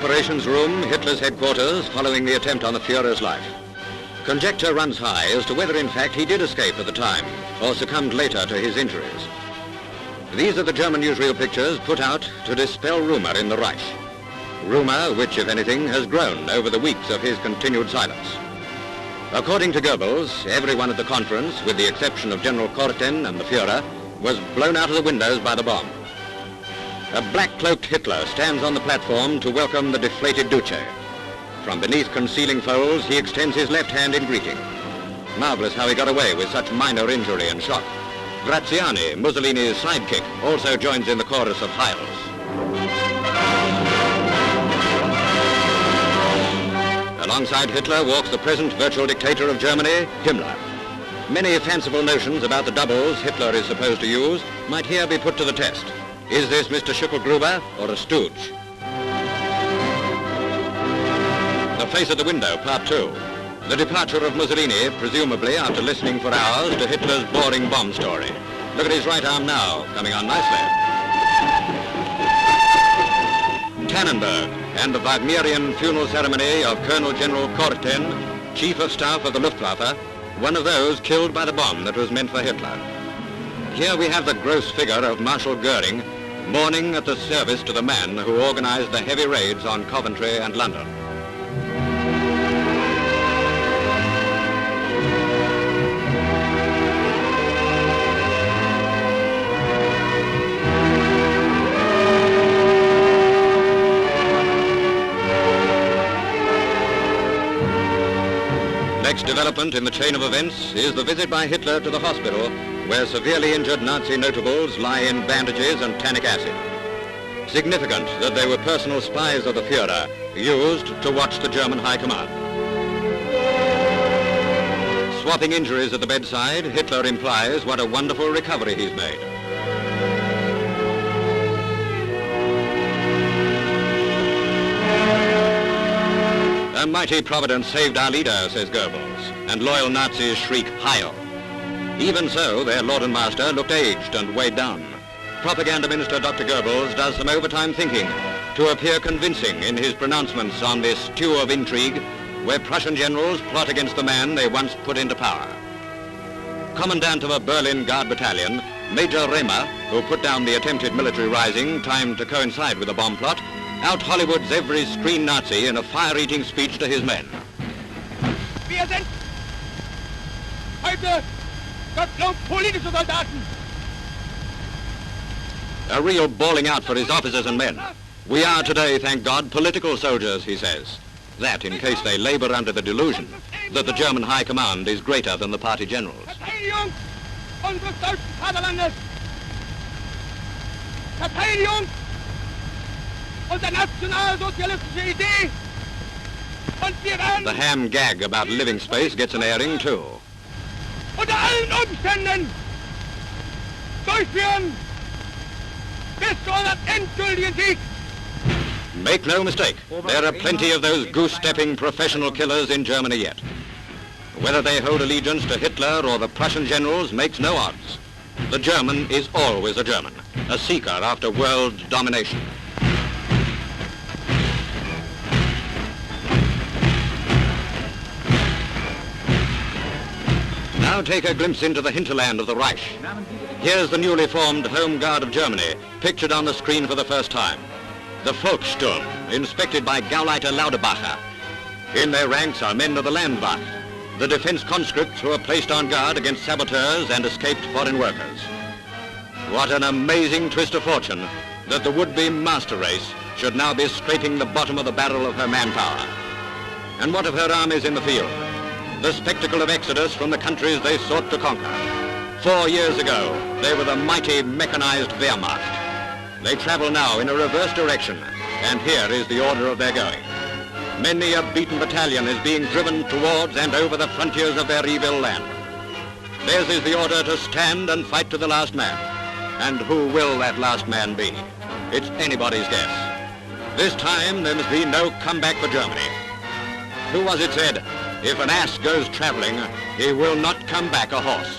operations room, Hitler's headquarters, following the attempt on the Führer's life. Conjecture runs high as to whether in fact he did escape at the time or succumbed later to his injuries. These are the German newsreel pictures put out to dispel rumor in the Reich. Rumor which, if anything, has grown over the weeks of his continued silence. According to Goebbels, everyone at the conference, with the exception of General Korten and the Führer, was blown out of the windows by the bomb. A black-cloaked Hitler stands on the platform to welcome the deflated Duce. From beneath concealing folds, he extends his left hand in greeting. Marvelous how he got away with such minor injury and shock. Graziani, Mussolini's sidekick, also joins in the chorus of Heils. Alongside Hitler walks the present virtual dictator of Germany, Himmler. Many fanciful notions about the doubles Hitler is supposed to use might here be put to the test. Is this Mr. Schicklgruber or a stooge? The Face at the Window, Part 2. The departure of Mussolini, presumably after listening for hours to Hitler's boring bomb story. Look at his right arm now, coming on nicely. Tannenberg and the Wagnerian funeral ceremony of Colonel General Korten, Chief of Staff of the Luftwaffe, one of those killed by the bomb that was meant for Hitler. Here we have the gross figure of Marshal Goering, mourning at the service to the man who organized the heavy raids on Coventry and London. Next development in the chain of events is the visit by Hitler to the hospital where severely injured Nazi notables lie in bandages and tannic acid. Significant that they were personal spies of the Führer, used to watch the German High Command. Swapping injuries at the bedside, Hitler implies what a wonderful recovery he's made. A mighty providence saved our leader, says Goebbels, and loyal Nazis shriek, Heil. Even so, their lord and master looked aged and weighed down. Propaganda Minister Dr. Goebbels does some overtime thinking to appear convincing in his pronouncements on this stew of intrigue where Prussian generals plot against the man they once put into power. Commandant of a Berlin Guard battalion, Major Rehmer, who put down the attempted military rising timed to coincide with the bomb plot, out-Hollywoods every screen Nazi in a fire-eating speech to his men. Wir sind heute politische Soldaten. A real bawling out for his officers and men. We are today, thank God, political soldiers, he says. That in case they labor under the delusion that the German High Command is greater than the party generals. Verteidigung unseres deutschen Vaterlandes. Verteidigung unserer nationalsozialistische Idee. Und wir werden the ham gag about living space gets an airing too. Unter allen Umständen durchführen bis zu unserem endgültigen Sieg. Make no mistake, there are plenty of those goose-stepping professional killers in Germany yet. Whether they hold allegiance to Hitler or the Prussian generals makes no odds. The German is always a German, a seeker after world domination. Now take a glimpse into the hinterland of the Reich. Here's the newly formed Home Guard of Germany, pictured on the screen for the first time. The Volkssturm, inspected by Gauleiter Lauderbacher. In their ranks are men of the Landwacht, the defense conscripts who are placed on guard against saboteurs and escaped foreign workers. What an amazing twist of fortune that the would-be master race should now be scraping the bottom of the barrel of her manpower. And what of her armies in the field? The spectacle of exodus from the countries they sought to conquer. 4 years ago, they were the mighty mechanized Wehrmacht. They travel now in a reverse direction, and here is the order of their going. Many a beaten battalion is being driven towards and over the frontiers of their evil land. Theirs is the order to stand and fight to the last man. And who will that last man be? It's anybody's guess. This time, there must be no comeback for Germany. Who was it said, if an ass goes traveling, he will not come back a horse?